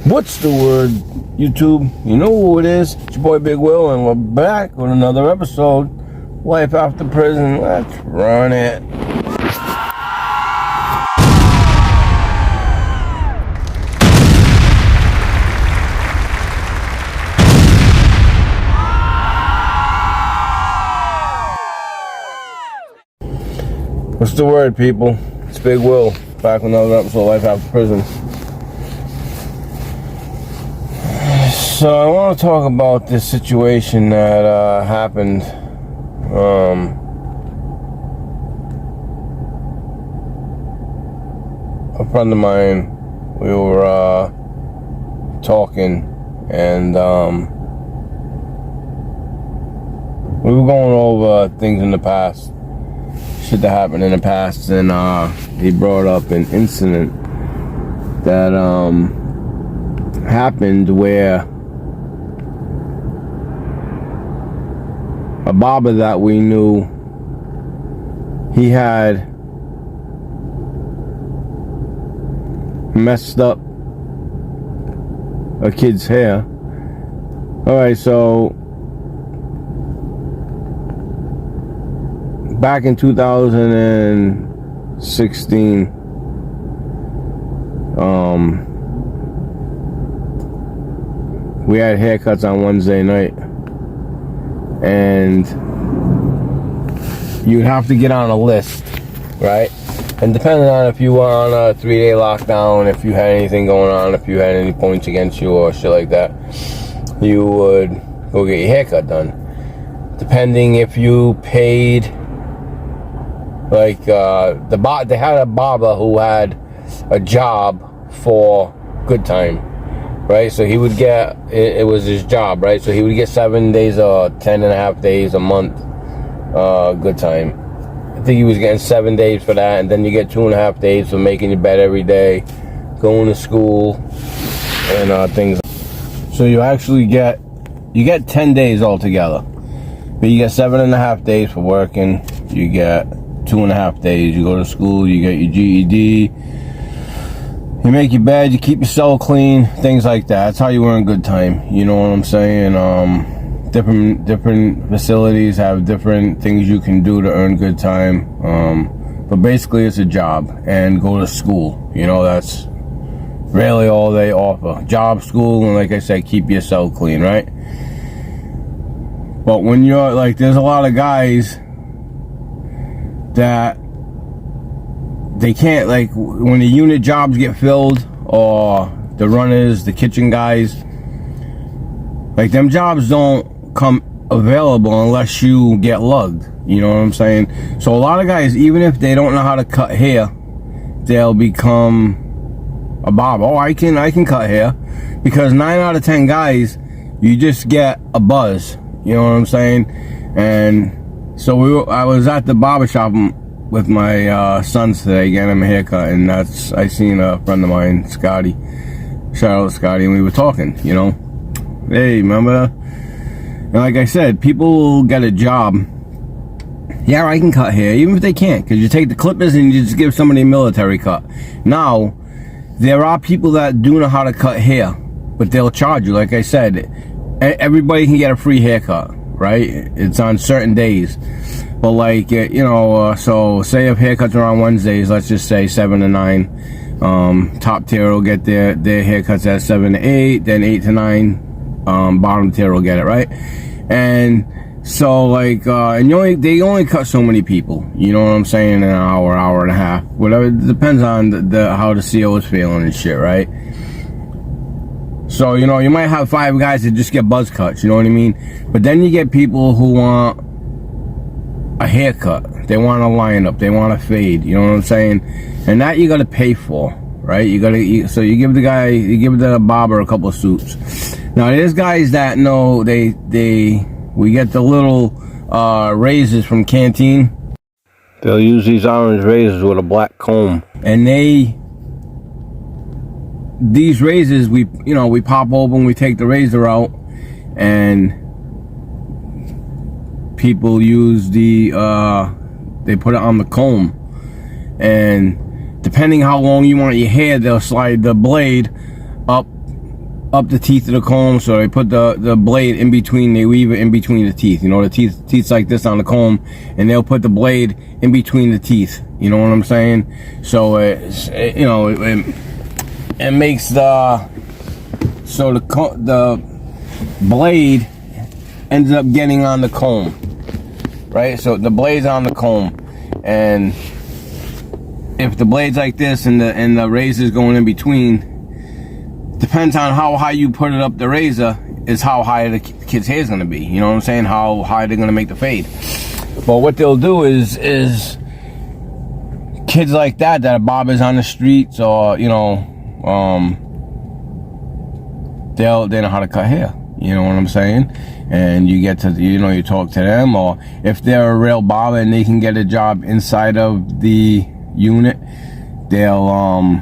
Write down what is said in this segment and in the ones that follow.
What's the word, YouTube? You know who it is. It's your boy Big Will, and we're back with another episode. Life after prison. Let's run it. What's the word, people? It's Big Will, back with another episode of Life After Prison. So I want to talk about this situation that happened. A friend of mine, we were talking, and we were going over things in the past, shit that happened in the past, and he brought up an incident that happened where a barber that we knew, he had messed up a kid's hair. Alright, so back in 2016, we had haircuts on Wednesday night, and you'd have to get on a list, right? And depending on if you were on a 3-day lockdown, if you had anything going on, if you had any points against you or shit like that, you would go get your haircut done. Depending if you paid, like they had a barber who had a job for good time, right? So he would get, it was his job, right? So he would get 7 days or 10.5 days a month, good time. I think he was getting 7 days for that, and then you get 2.5 days for making your bed every day, going to school, and things. So you actually get 10 days altogether, but you get 7.5 days for working. You get 2.5 days. You go to school. You get your GED. You make your bed, you keep your cell clean, things like that. That's how you earn good time. You know what I'm saying? Different facilities have different things you can do to earn good time. But basically, it's a job, and go to school. You know, that's really all they offer. Job, school, and like I said, keep your cell clean, right? But when you're like, there's a lot of guys that they can't, like, when the unit jobs get filled, or the runners, the kitchen guys, like, them jobs don't come available unless you get lugged. You know what I'm saying? So a lot of guys, even if they don't know how to cut hair, they'll become a barber. Oh, I can cut hair. Because 9 out of 10 guys, you just get a buzz. You know what I'm saying? And so I was at the barbershop with my sons today, getting him a haircut, and I seen a friend of mine, Scotty. Shout out to Scotty, and we were talking, you know. Hey, remember? And like I said, people will get a job. Yeah, I can cut hair, even if they can't, because you take the clippers and you just give somebody a military cut. Now, there are people that do know how to cut hair, but they'll charge you. Like I said, everybody can get a free haircut, right? It's on certain days. But like, you know, so say if haircuts are on Wednesdays, let's just say 7 to 9. Top tier will get their haircuts at 7 to 8, then 8 to 9. Bottom tier will get it, right? And so like, and they only cut so many people. You know what I'm saying? An hour, hour and a half, whatever. It depends on how the CO is feeling and shit, right? So, you know, you might have 5 guys that just get buzz cuts, you know what I mean? But then you get people who want a haircut. They want a lineup. They want a fade. You know what I'm saying? And that you got to pay for, right? So you give the barber a couple of suits. Now there's guys that know we get the little razors from Canteen. They'll use these orange razors with a black comb, and these razors, we pop open, we take the razor out, and people use they put it on the comb, and depending how long you want your hair, they'll slide the blade up up the teeth of the comb, so they put the blade in between, they weave it in between the teeth. You know, the teeth's like this on the comb, and they'll put the blade in between the teeth. You know what I'm saying? So it makes the blade ends up getting on the comb, right? So the blade's on the comb, and if the blade's like this and the razor's going in between, depends on how high you put it up the razor is how high the kid's hair is going to be. You know what I'm saying? How high they're going to make the fade. But what they'll do is kids like that are bobbers on the streets, or you know, they know how to cut hair. You know what I'm saying? And you get to, you know, you talk to them, or if they're a real barber and they can get a job inside of the unit, they'll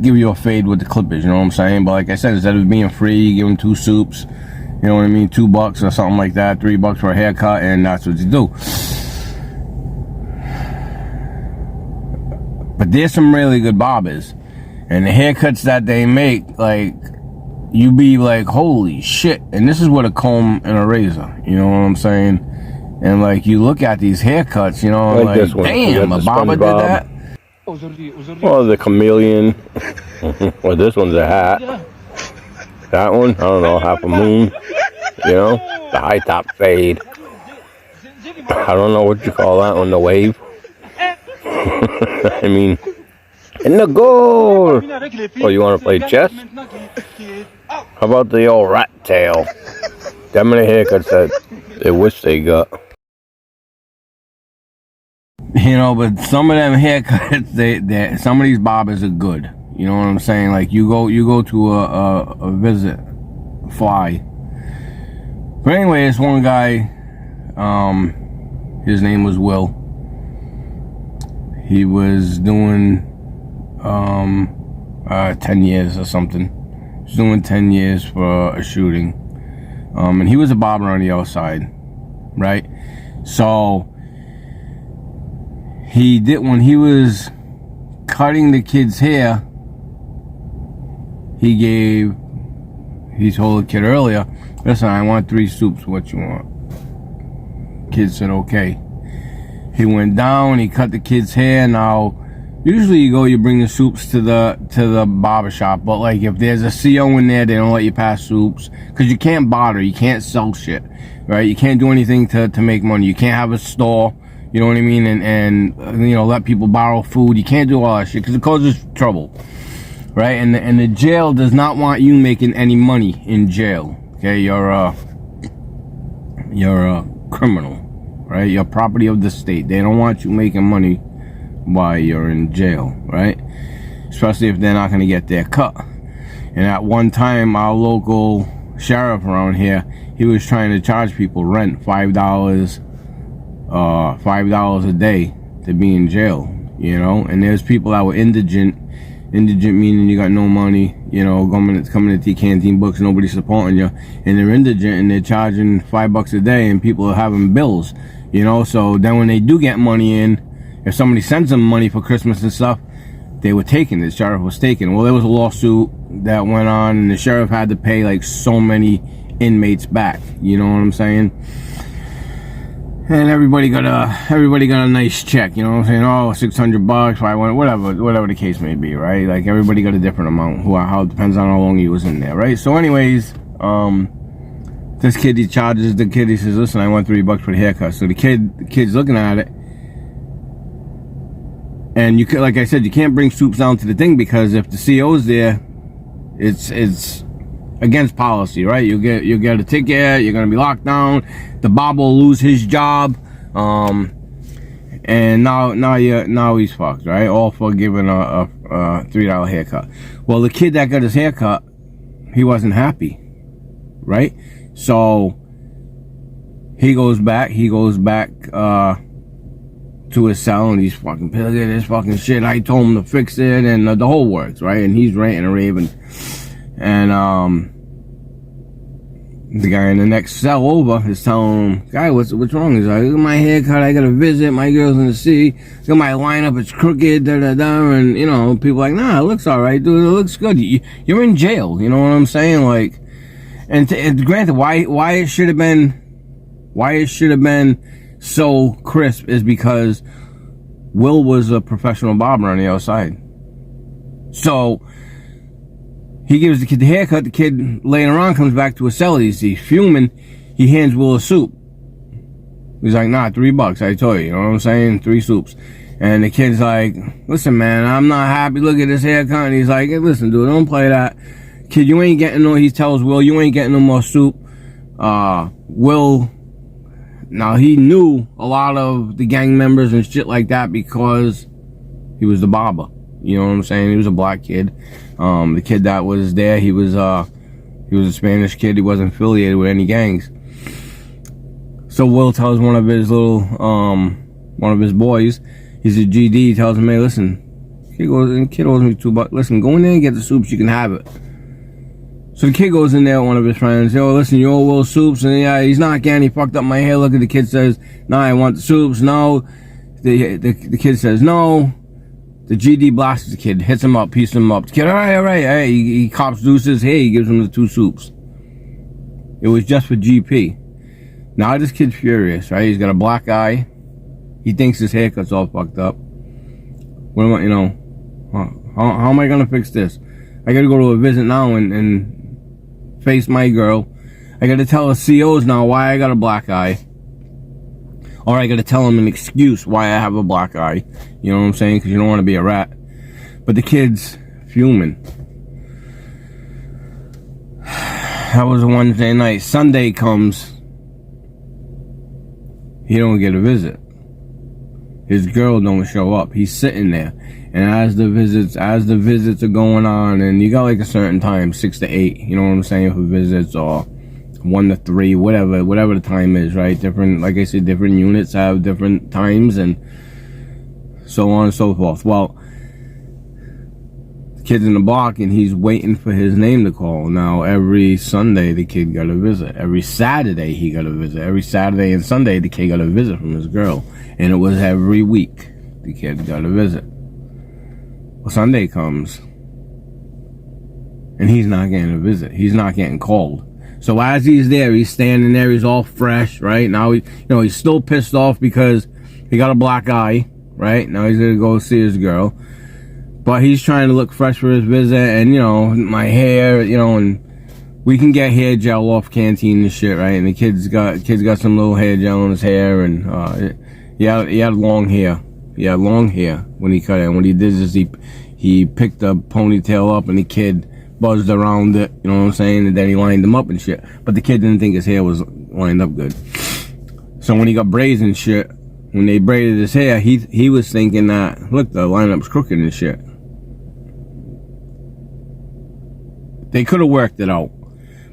give you a fade with the clippers, you know what I'm saying? But like I said, instead of being free, you give them 2 soups, you know what I mean, $2 or something like that, $3 for a haircut, and that's what you do. But there's some really good barbers, and the haircuts that they make, like, you be like, holy shit. And this is with a comb and a razor, you know what I'm saying? And like, you look at these haircuts, you know, like damn, a barber did that. Well, the chameleon. Well, this one's a hat. That one, I don't know, half a moon. You know, the high top fade. I don't know what you call that one, the wave. I mean, in the goal. Oh, you want to play chess? How about the old rat tail? That many haircuts that they wish they got. You know, but some of them haircuts, some of these barbers are good. You know what I'm saying? Like you go to a visit, fly. But anyway, this one guy, his name was Will. He was doing 10 years or something. He was doing 10 years for a shooting. And he was a barber on the outside, right? So he did, when he was cutting the kid's hair, he told the kid earlier, listen, I want 3 soups, what you want? Kid said, okay. He went down, he cut the kid's hair. Now, usually you bring the soups to the barber shop, but like if there's a CO in there, they don't let you pass soups, because you can't barter, you can't sell shit, right? You can't do anything to make money. You can't have a store, you know what I mean, and you know, let people borrow food. You can't do all that shit because it causes trouble, right? And the jail does not want you making any money in jail. Okay, you're a criminal, right? You're property of the state. They don't want you making money while you're in jail, right? Especially if they're not going to get their cut. And at one time, our local sheriff around here, he was trying to charge people rent, $5 a day to be in jail, you know. And there's people that were indigent meaning you got no money, you know, government's coming to your canteen books, nobody's supporting you, and they're indigent and they're charging $5 a day, and people are having bills, you know. So then when they do get money in, if somebody sends them money for Christmas and stuff, they were taken. The sheriff was taken. Well, there was a lawsuit that went on, and the sheriff had to pay like so many inmates back. You know what I'm saying? And everybody got a nice check. You know what I'm saying? Oh, $600, whatever the case may be, right? Like everybody got a different amount. How depends on how long he was in there, right? So, anyways, this kid, he charges the kid. He says, "Listen, I want $3 for the haircut." So the kid's looking at it. And you could, like I said, you can't bring soups down to the thing, because if the CO's there, it's against policy, right? You'll get a ticket. You're gonna be locked down. The barber will lose his job, and now he's fucked, right? All for giving a $3 haircut. Well, the kid that got his haircut, he wasn't happy, right? So he goes back to his cell, and he's fucking pissed at this fucking shit. I told him to fix it, and the whole works, right? And he's ranting and raving, and the guy in the next cell over is telling him, guy, what's wrong? He's like, look at my haircut, I got a visit, my girl's in the city, look at my lineup, it's crooked, and, you know, people like, nah, it looks alright, dude, it looks good. You're in jail, you know what I'm saying? Like, and granted, why it should have been so crisp is because Will was a professional barber on the outside. So, he gives the kid the haircut. The kid later on comes back to his cell. He's fuming. He hands Will a soup. He's like, nah, $3. I told you. You know what I'm saying? 3 soups. And the kid's like, listen, man, I'm not happy. Look at this haircut. And he's like, hey, listen, dude, don't play that. Kid, you ain't getting no, he tells Will, you ain't getting no more soup. Will, now he knew a lot of the gang members and shit like that because he was the barber. You know what I'm saying? He was a black kid. The kid that was there, he was a Spanish kid. He wasn't affiliated with any gangs. So Will tells one of his boys, he's a GD, he tells him, hey, listen, kid owes me $2. Listen, go in there and get the soups, you can have it. So the kid goes in there with one of his friends, yo, listen, you owe Will soups, and yeah, he's not getting, he fucked up my hair. Look at the kid says, nah, I want the soups. No. The kid says, no. The GD blasts the kid, hits him up, pieces him up. The kid, all right. Hey, he cops deuces. Hey, he gives him the 2 soups. It was just for GP. Now this kid's furious, right? He's got a black eye. He thinks his haircut's all fucked up. What am I, you know? How am I gonna fix this? I gotta go to a visit now and face my girl. I gotta tell the COs now why I got a black eye. Or I gotta tell him an excuse why I have a black eye. You know what I'm saying? Because you don't want to be a rat. But the kid's fuming. That was a Wednesday night. Sunday comes. He don't get a visit. His girl don't show up. He's sitting there. And as the visits are going on, and you got like a certain time, 6 to 8, you know what I'm saying, for visits, or 1 to 3, whatever the time is, right? Different, like I said, different units have different times and so on and so forth. Well, the kid's in the block and he's waiting for his name to call. Now, every Sunday the kid got a visit. Every Saturday he got a visit. Every Saturday and Sunday the kid got a visit from his girl. And it was every week the kid got a visit. Well, Sunday comes and he's not getting a visit. He's not getting called. So as he's there, he's standing there, he's all fresh, right? Now, he's still pissed off because he got a black eye, right? Now he's gonna go see his girl. But he's trying to look fresh for his visit, and, my hair, and we can get hair gel off Canteen and shit, right? And the kid's got some little hair gel in his hair, and he had long hair. He had long hair when he cut it. And what he did is he picked the ponytail up, and the kid buzzed around it, you know what I'm saying, and then he lined them up and shit. But the kid didn't think his hair was lined up good. So when he got braids and shit, when they braided his hair, he was thinking that, look, the lineup's crooked and shit. They could have worked it out.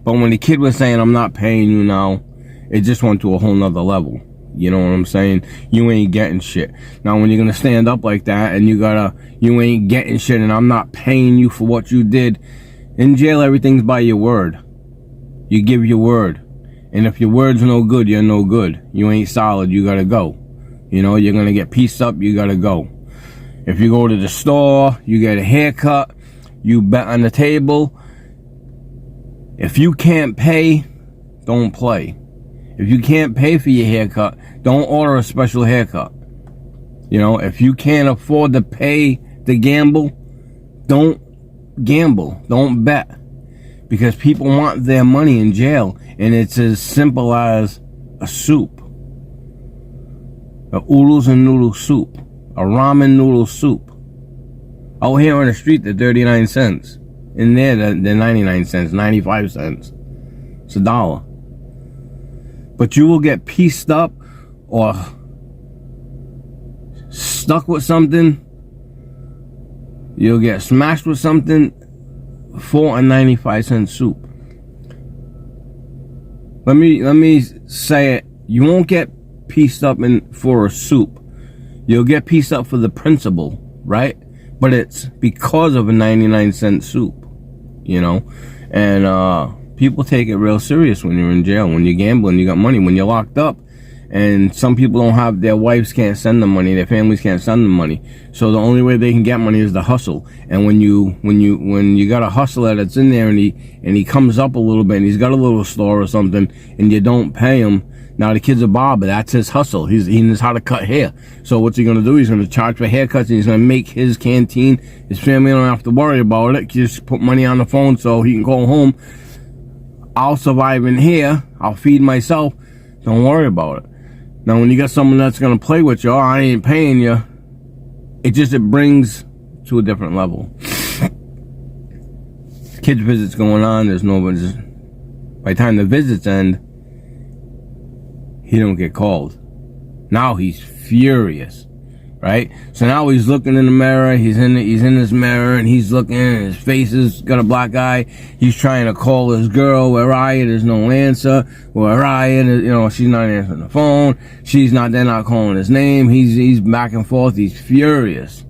But when the kid was saying, I'm not paying you now, it just went to a whole nother level. You know what I'm saying? You ain't getting shit. Now, when you're gonna stand up like that and you ain't getting shit and I'm not paying you for what you did, in jail, everything's by your word. You give your word. And if your word's no good, you're no good. You ain't solid, you gotta go. You're gonna get pieced up, you gotta go. If you go to the store, you get a haircut, you bet on the table. If you can't pay, don't play. If you can't pay for your haircut, don't order a special haircut. If you can't afford to pay the gamble, don't gamble. Don't bet. Because people want their money in jail, and it's as simple as a soup. A oodles and noodle soup. A ramen noodle soup. Out here on the street, they're 39 cents. In there, they're 99 cents, 95 cents. It's $1. But you will get pieced up or stuck with something. You'll get smashed with something for a 95-cent soup. Let me say it. You won't get pieced up for a soup. You'll get pieced up for the principle, right? But it's because of a 99-cent soup, And People take it real serious when you're in jail, when you're gambling, you got money, when you're locked up. And some people don't have, their wives can't send them money, their families can't send them money. So the only way they can get money is to hustle. And when you got a hustler that's in there and he comes up a little bit and he's got a little store or something and you don't pay him, now the kid's a barber, that's his hustle. He knows how to cut hair. So what's he gonna do? He's gonna charge for haircuts and he's gonna make his canteen. His family don't have to worry about it. Just put money on the phone so he can go home. I'll survive in here. I'll feed myself. Don't worry about it. Now, when you got someone that's going to play with you, oh, I ain't paying you, it brings to a different level. Kids' visits going on, there's nobody. By the time the visits end, he don't get called. Now he's furious, right? So now he's looking in the mirror, he's in his mirror, and he's looking, and his face has got a black eye. He's trying to call his girl, where are you? There's no answer. Where are you? You know, she's not answering the phone. They're not calling his name. He's back and forth. He's furious.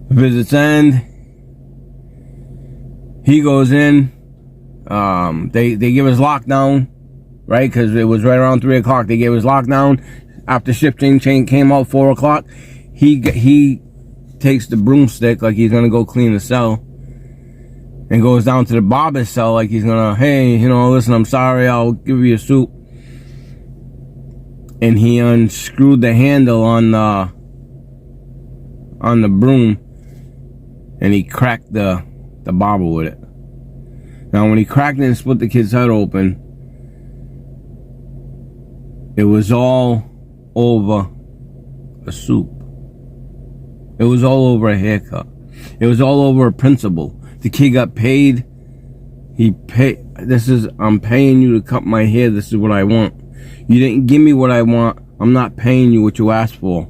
Visits end. He goes in. They give us lockdown, right? Because it was right around 3 o'clock. They gave us lockdown. After shift change came out 4 o'clock, he takes the broomstick like he's gonna go clean the cell, and goes down to the barber's cell like he's gonna, hey, you know, listen, I'm sorry, I'll give you a soup. And he unscrewed the handle on the broom, and he cracked the barber with it. Now, when he cracked it and split the kid's head open, it was all over a soup. It was all over a haircut. It was all over a principal. The kid got paid. I'm paying you to cut my hair. This is what I want. You didn't give me what I want. I'm not paying you what you asked for.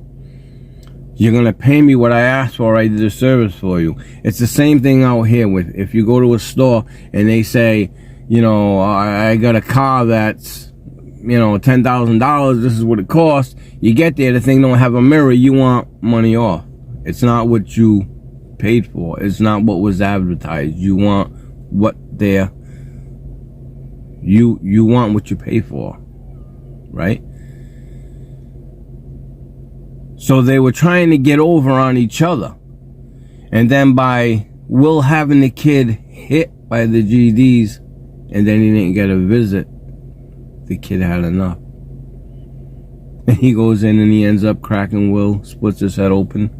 You're going to pay me what I asked for. I did a service for you. It's the same thing out here with, if you go to a store and they say, you know, I got a car that's, you know, $10,000, this is what it costs. You get there, the thing don't have a mirror, you want money off. It's not what you paid for. It's not what was advertised. You want what you want what you pay for, right? So they were trying to get over on each other. And then by Will having the kid hit by the GDs, and then he didn't get a visit, the kid had enough. And he goes in and he ends up cracking Will, splits his head open.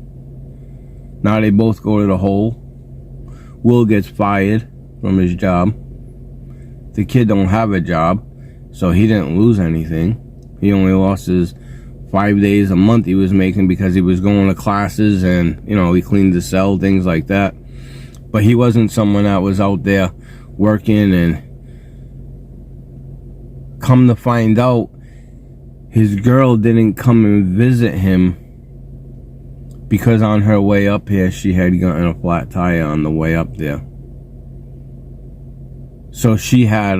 Now they both go to the hole. Will gets fired from his job. The kid don't have a job, so he didn't lose anything. He only lost his 5 days a month he was making because he was going to classes and, you know, he cleaned the cell, things like that. But he wasn't someone that was out there working, and come to find out, his girl didn't come and visit him because on her way up here, she had gotten a flat tire on the way up there. So she had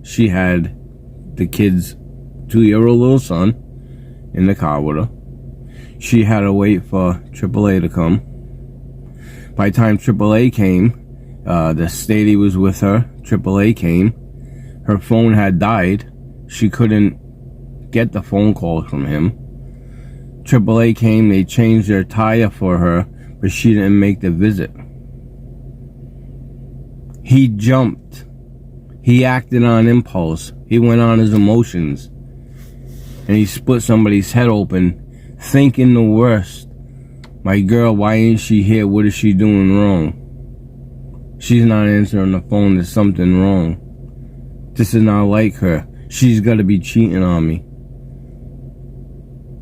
the kid's 2-year-old little son in the car with her. She had to wait for AAA to come. By the time AAA came, the state he was with her, AAA came. Her phone had died. She couldn't get the phone call from him. AAA came, they changed their tire for her, but she didn't make the visit. He jumped. He acted on impulse. He went on his emotions. And he split somebody's head open, thinking the worst. My girl, why ain't she here? What is she doing wrong? She's not answering the phone. There's something wrong. This is not like her. She's got to be cheating on me.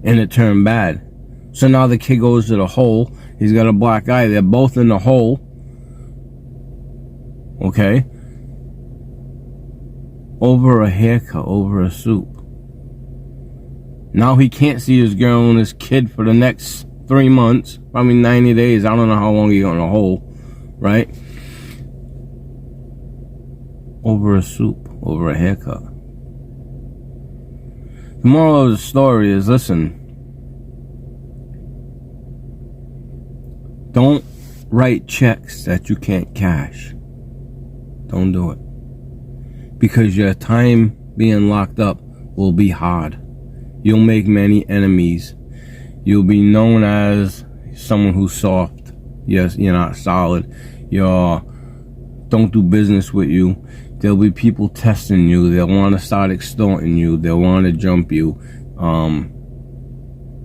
And it turned bad. So now the kid goes to the hole. He's got a black eye. They're both in the hole. Okay? Over a haircut, over a soup. Now he can't see his girl and his kid for the next 3 months. Probably 90 days. I don't know how long he's in the hole. Right? Over a soup, over a haircut. The moral of the story is, listen, don't write checks that you can't cash. Don't do it. because your time being locked up will be hard. You'll make many enemies. You'll be known as someone who's soft. Yes, you're not solid. Don't do business with you. There'll be people testing you. They'll want to start extorting you. They'll want to jump you.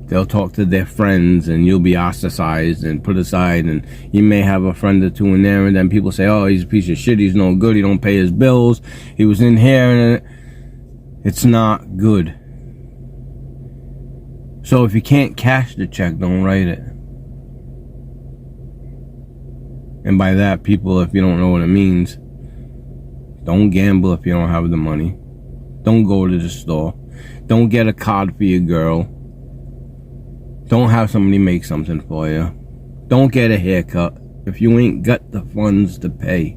They'll talk to their friends, and you'll be ostracized and put aside, and you may have a friend or two in there, and then people say, oh, he's a piece of shit, he's no good, he don't pay his bills, he was in here, and it's not good. So if you can't cash the check, don't write it. And by that, people, if you don't know what it means, don't gamble if you don't have the money. Don't go to the store. Don't get a card for your girl. Don't have somebody make something for you. Don't get a haircut if you ain't got the funds to pay.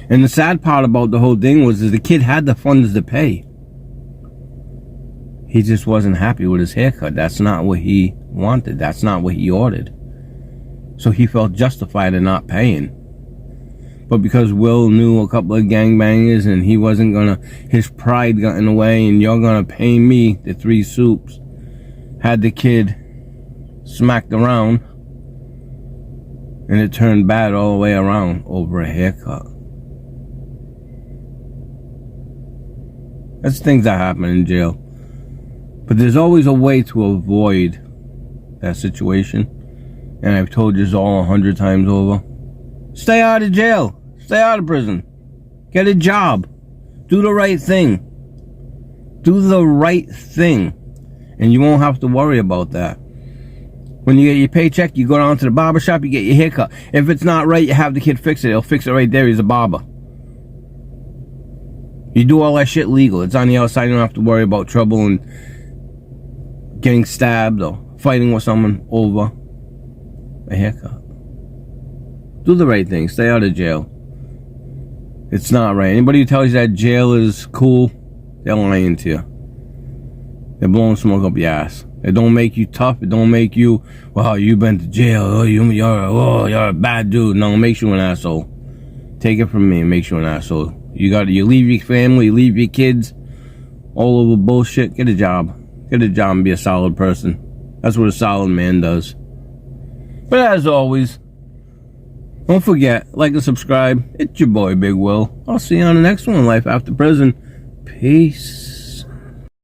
And the sad part about the whole thing was the kid had the funds to pay. He just wasn't happy with his haircut. That's not what he wanted. That's not what he ordered. So he felt justified in not paying. But because Will knew a couple of gangbangers and he wasn't gonna, his pride got in the way, and you're gonna pay me the 3 soups, had the kid smacked around, and it turned bad all the way around over a haircut. That's things that happen in jail. But there's always a way to avoid that situation. And I've told you all 100 times over. Stay out of jail. Stay out of prison. Get a job. Do the right thing. Do the right thing. And you won't have to worry about that. When you get your paycheck, you go down to the barber shop, you get your hair cut. If it's not right, you have the kid fix it. He'll fix it right there. He's a barber. You do all that shit legal. It's on the outside. You don't have to worry about trouble and getting stabbed or fighting with someone over a haircut. Do the right thing. Stay out of jail. It's not right. Anybody who tells you that jail is cool, they're lying to you. They're blowing smoke up your ass. It don't make you tough. It don't make you, wow, you've been to jail. Oh, you're a bad dude. No, it makes you an asshole. Take it from me. It makes you an asshole. You leave your family, you leave your kids all over bullshit. Get a job. Get a job and be a solid person. That's what a solid man does. But as always, don't forget, like and subscribe. It's your boy, Big Will. I'll see you on the next one, Life After Prison. Peace.